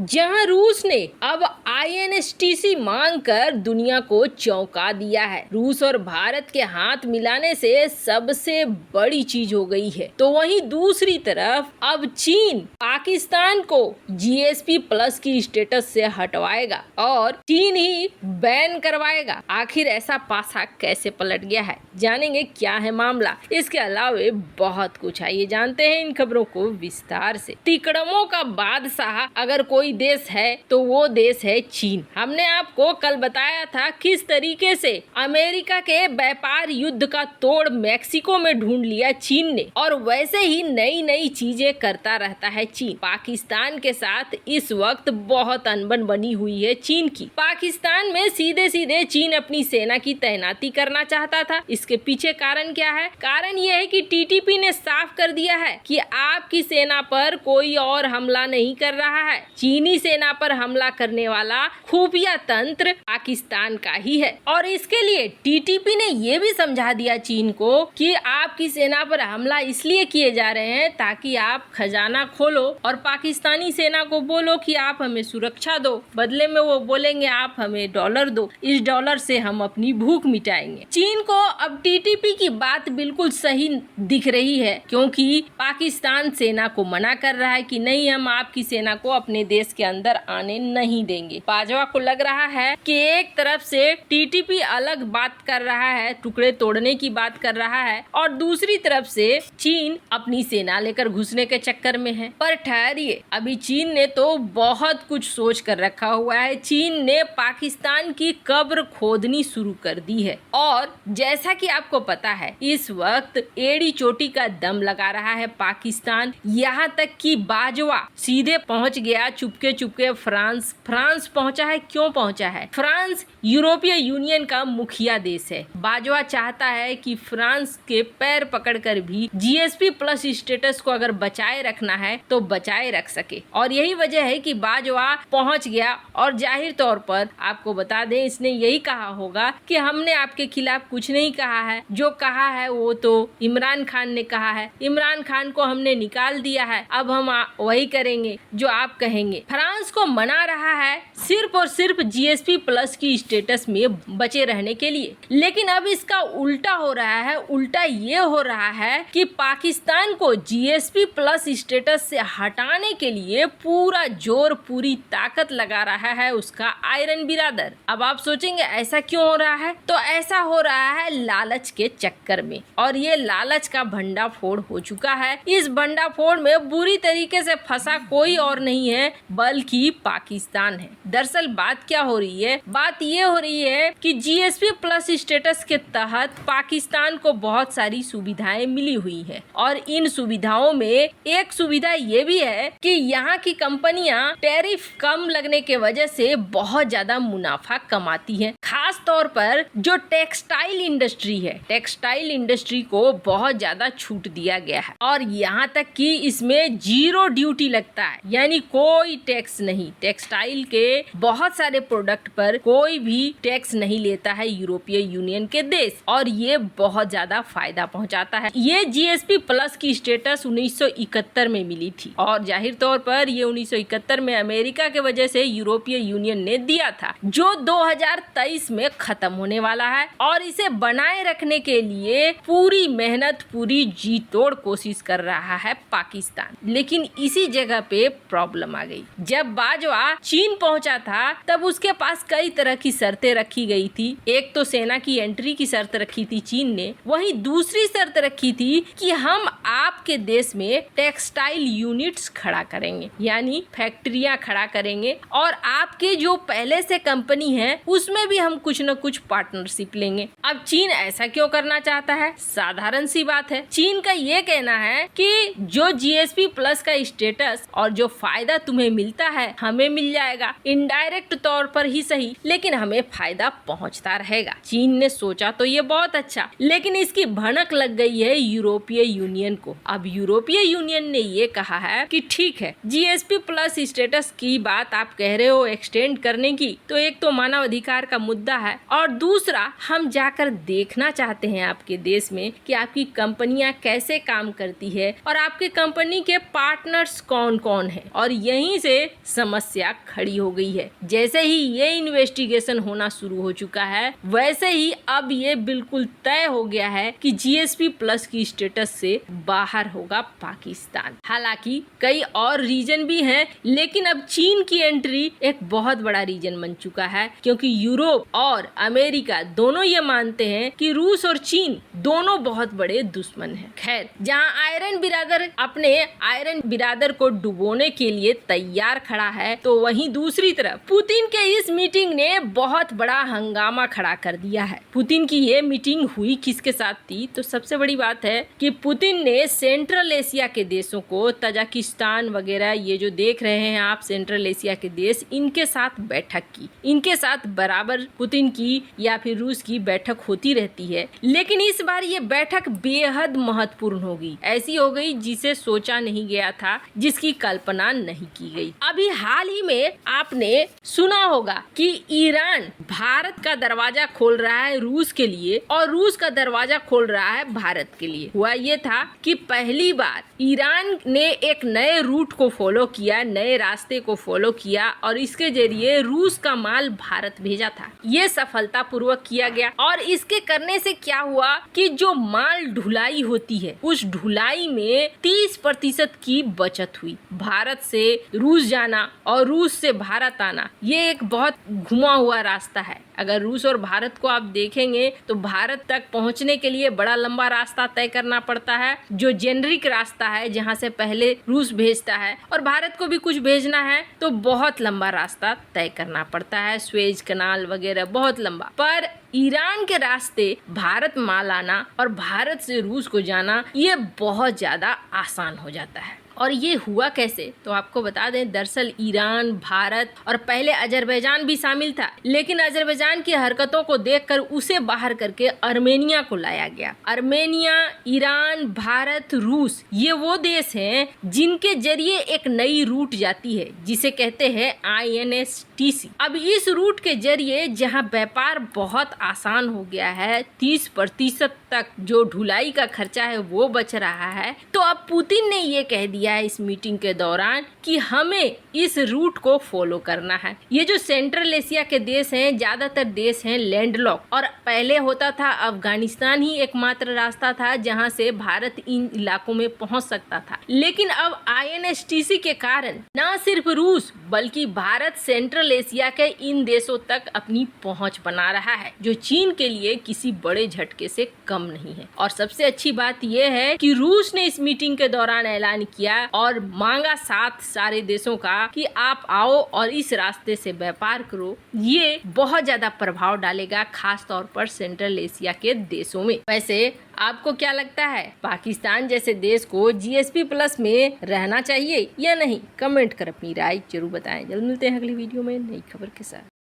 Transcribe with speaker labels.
Speaker 1: जहां रूस ने अब INSTC मांगकर दुनिया को चौंका दिया है। रूस और भारत के हाथ मिलाने से सबसे बड़ी चीज हो गई है। तो वहीं दूसरी तरफ अब चीन पाकिस्तान को GSP+ की स्टेटस से हटवाएगा और चीन ही बैन करवाएगा। आखिर ऐसा पासा कैसे पलट गया है, जानेंगे क्या है मामला। इसके अलावा बहुत कुछ है, ये जानते हैं इन खबरों को विस्तार से। तिकड़मों का बादशाह अगर कोई देश है तो वो देश है चीन। हमने आपको कल बताया था किस तरीके से अमेरिका के व्यापार युद्ध का तोड़ मैक्सिको में ढूंढ लिया चीन ने, और वैसे ही नई नई चीजें करता रहता है चीन। पाकिस्तान के साथ इस वक्त बहुत अनबन बनी हुई है चीन की। पाकिस्तान में सीधे सीधे चीन अपनी सेना की तैनाती करना चाहता था। इसके पीछे कारण क्या है? कारण यह है कि TTP ने साफ कर दिया है कि आपकी सेना पर कोई और हमला नहीं कर रहा है। चीनी सेना पर हमला करने वाला खुफिया तंत्र पाकिस्तान का ही है, और इसके लिए TTP ने ये भी समझा दिया चीन को कि आपकी सेना पर हमला इसलिए किए जा रहे हैं ताकि आप खजाना खोलो और पाकिस्तानी सेना को बोलो कि आप हमें सुरक्षा दो, बदले में वो बोलेंगे आप हमें डॉलर दो, इस डॉलर से हम अपनी भूख मिटाएंगे। चीन को अब TTP की बात बिल्कुल सही दिख रही है, क्योंकि पाकिस्तान सेना को मना कर रहा है कि नहीं, हम आपकी सेना को अपने देश के अंदर आने नहीं देंगे। बाजवा को लग रहा है कि एक तरफ से TTP अलग बात कर रहा है, टुकड़े तोड़ने की बात कर रहा है, और दूसरी तरफ से चीन अपनी सेना लेकर घुसने के चक्कर में है। पर ठहरिए, अभी चीन ने तो बहुत कुछ सोच कर रखा हुआ है। चीन ने पाकिस्तान की कब्र खोदनी शुरू कर दी है, और जैसा कि आपको पता है इस वक्त एड़ी चोटी का दम लगा रहा है पाकिस्तान। यहाँ तक कि बाजवा सीधे पहुंच गया चुपके चुपके फ्रांस पहुंचा है। क्यों पहुंचा है? फ्रांस यूरोपीय यूनियन का मुखिया देश है। बाजवा चाहता है कि फ्रांस के पैर पकड़कर भी GSP+ स्टेटस को अगर बचाए रखना है तो बचाए रख सके, और यही वजह है कि बाजवा पहुंच गया। और जाहिर तौर पर आपको बता दें, इसने यही कहा होगा कि हमने आपके खिलाफ कुछ नहीं कहा है, जो कहा है वो तो इमरान खान ने कहा है, इमरान खान को हमने निकाल दिया है, अब हम वही करेंगे जो आप कहेंगे। फ्रांस को मना रहा है सिर्फ और सिर्फ GSP+ की स्टेटस में बचे रहने के लिए। लेकिन अब इसका उल्टा हो रहा है। उल्टा ये हो रहा है कि पाकिस्तान को GSP+ स्टेटस से हटाने के लिए पूरा जोर पूरी ताकत लगा रहा है उसका आयरन बिरादर। अब आप सोचेंगे ऐसा क्यों हो रहा है? तो ऐसा हो रहा है लालच के चक्कर में, और ये लालच का भंडाफोड़ हो चुका है। इस भंडाफोड़ में बुरी तरीके से फंसा कोई और नहीं है बल्कि पाकिस्तान है। दरअसल बात क्या हो रही है? बात ये हो रही है कि GSP+ स्टेटस के तहत पाकिस्तान को बहुत सारी सुविधाएं मिली हुई है, और इन सुविधाओं में एक सुविधा ये भी है कि यहाँ की कंपनियां टैरिफ कम लगने के वजह से बहुत ज्यादा मुनाफा कमाती हैं। खास तौर पर जो टेक्सटाइल इंडस्ट्री है, टेक्सटाइल इंडस्ट्री को बहुत ज्यादा छूट दिया गया है, और यहाँ तक कि इसमें 0 ड्यूटी लगता है, यानी कोई टैक्स नहीं। टेक्सटाइल के बहुत सारे प्रोडक्ट पर कोई भी टैक्स नहीं लेता है यूरोपीय यूनियन के देश, और ये बहुत ज्यादा फायदा पहुंचाता है। ये GSP+ की स्टेटस 1971 में मिली थी, और जाहिर तौर पर ये 1971 में अमेरिका के वजह से यूरोपीय यूनियन ने दिया था, जो 2023 में खत्म होने वाला है। और इसे बनाए रखने के लिए पूरी मेहनत, पूरी जी तोड़ कोशिश कर रहा है पाकिस्तान। लेकिन इसी जगह पे प्रॉब्लम आ गई। जब बाजवा चीन पहुंचा था तब उसके पास कई तरह की शर्तें रखी गई थी। एक तो सेना की एंट्री की शर्त रखी थी चीन ने, वहीं दूसरी शर्त रखी थी कि हम आपके देश में टेक्सटाइल यूनिट्स खड़ा करेंगे, यानी फैक्ट्रियां खड़ा करेंगे, और आपके जो पहले से कंपनी है उसमें भी हम कुछ न कुछ पार्टनरशिप लेंगे। अब चीन ऐसा क्यों करना चाहता है? साधारण सी बात है। चीन का ये कहना है कि जो GSP+ का स्टेटस और जो फायदा तुम्हें मिलता है हमें मिल जाएगा, इनडायरेक्ट तौर पर ही सही, लेकिन हमें फायदा पहुंचता रहेगा। चीन ने सोचा तो ये बहुत अच्छा, लेकिन इसकी भनक लग गई है यूरोपीय यूनियन को। अब यूरोपीय यूनियन ने ये कहा है कि ठीक है, GSP+ स्टेटस की बात आप कह रहे हो एक्सटेंड करने की, तो एक तो मानव अधिकार का मुद्दा है, और दूसरा हम जाकर देखना चाहते हैं आपके देश में कि आपकी कंपनियां कैसे काम करती है और आपके कंपनी के पार्टनर्स कौन कौन है, और यहीं से से समस्या खड़ी हो गई है। जैसे ही ये इन्वेस्टिगेशन होना शुरू हो चुका है, वैसे ही अब ये बिल्कुल तय हो गया है कि GSP+ की स्टेटस से बाहर होगा पाकिस्तान। हालांकि कई और रीजन भी हैं, लेकिन अब चीन की एंट्री एक बहुत बड़ा रीजन बन चुका है, क्योंकि यूरोप और अमेरिका दोनों ये मानते हैं कि रूस और चीन दोनों बहुत बड़े दुश्मन हैं। खैर, जहां आयरन बिरादर अपने आयरन बिरादर को डुबोने के लिए तैयार खड़ा है, तो वहीं दूसरी तरफ पुतिन के इस मीटिंग ने बहुत बड़ा हंगामा खड़ा कर दिया है। पुतिन की ये मीटिंग हुई किसके साथ थी? तो सबसे बड़ी बात है कि पुतिन ने सेंट्रल एशिया के देशों को, तजाकिस्तान वगैरह, ये जो देख रहे हैं आप सेंट्रल एशिया के देश, इनके साथ बैठक की। इनके साथ बराबर पुतिन की या फिर रूस की बैठक होती रहती है, लेकिन इस बार ये बैठक बेहद महत्वपूर्ण होगी। ऐसी हो गई जिसे सोचा नहीं गया था, जिसकी कल्पना नहीं की गई। अभी हाल ही में आपने सुना होगा कि ईरान भारत का दरवाजा खोल रहा है रूस के लिए, और रूस का दरवाजा खोल रहा है भारत के लिए। हुआ ये था कि पहली बार ईरान ने एक नए रूट को फॉलो किया, नए रास्ते को फॉलो किया, और इसके जरिए रूस का माल भारत भेजा था। ये सफलतापूर्वक किया गया, और इसके करने से क्या हुआ कि जो माल ढुलाई होती है, उस ढुलाई में 30% की बचत हुई। भारत से रूस जाना और रूस से भारत आना, ये एक बहुत घुमा हुआ रास्ता है। अगर रूस और भारत को आप देखेंगे तो भारत तक पहुंचने के लिए बड़ा लंबा रास्ता तय करना पड़ता है, जो जेनरिक रास्ता है, जहां से पहले रूस भेजता है और भारत को भी कुछ भेजना है तो बहुत लंबा रास्ता तय करना पड़ता है, स्वेज कनाल वगैरह, बहुत लंबा। पर ईरान के रास्ते भारत माल आना और भारत से रूस को जाना, ये बहुत ज्यादा आसान हो जाता है। और ये हुआ कैसे? तो आपको बता दें, दरअसल ईरान, भारत और पहले अजरबैजान भी शामिल था, लेकिन अजरबैजान की हरकतों को देखकर उसे बाहर करके अर्मेनिया को लाया गया। अर्मेनिया, ईरान, भारत, रूस, ये वो देश हैं जिनके जरिए एक नई रूट जाती है जिसे कहते हैं INSTC। अब इस रूट के जरिए जहां व्यापार बहुत आसान हो गया है, 30% तक जो ढुलाई का खर्चा है वो बच रहा है, तो अब पुतिन ने ये कह दिया है इस मीटिंग के दौरान कि हमें इस रूट को फॉलो करना है। ये जो सेंट्रल एशिया के देश हैं, ज्यादातर देश हैं लैंडलॉक, और पहले होता था अफगानिस्तान ही एकमात्र रास्ता था जहां से भारत इन इलाकों में पहुंच सकता था। लेकिन अब INSTC के कारण न सिर्फ रूस बल्कि भारत सेंट्रल एशिया के इन देशों तक अपनी पहुंच बना रहा है, जो चीन के लिए किसी बड़े झटके से कम नहीं है। और सबसे अच्छी बात यह है कि रूस ने इस मीटिंग के दौरान ऐलान किया और मांगा साथ सारे देशों का कि आप आओ और इस रास्ते से व्यापार करो। ये बहुत ज्यादा प्रभाव डालेगा, खास तौर पर सेंट्रल एशिया के देशों में। वैसे आपको क्या लगता है, पाकिस्तान जैसे देश को GSP+ में रहना चाहिए या नहीं? कमेंट कर अपनी राय जरूर बताएं। जल्द मिलते हैं अगली वीडियो में नई खबर के साथ।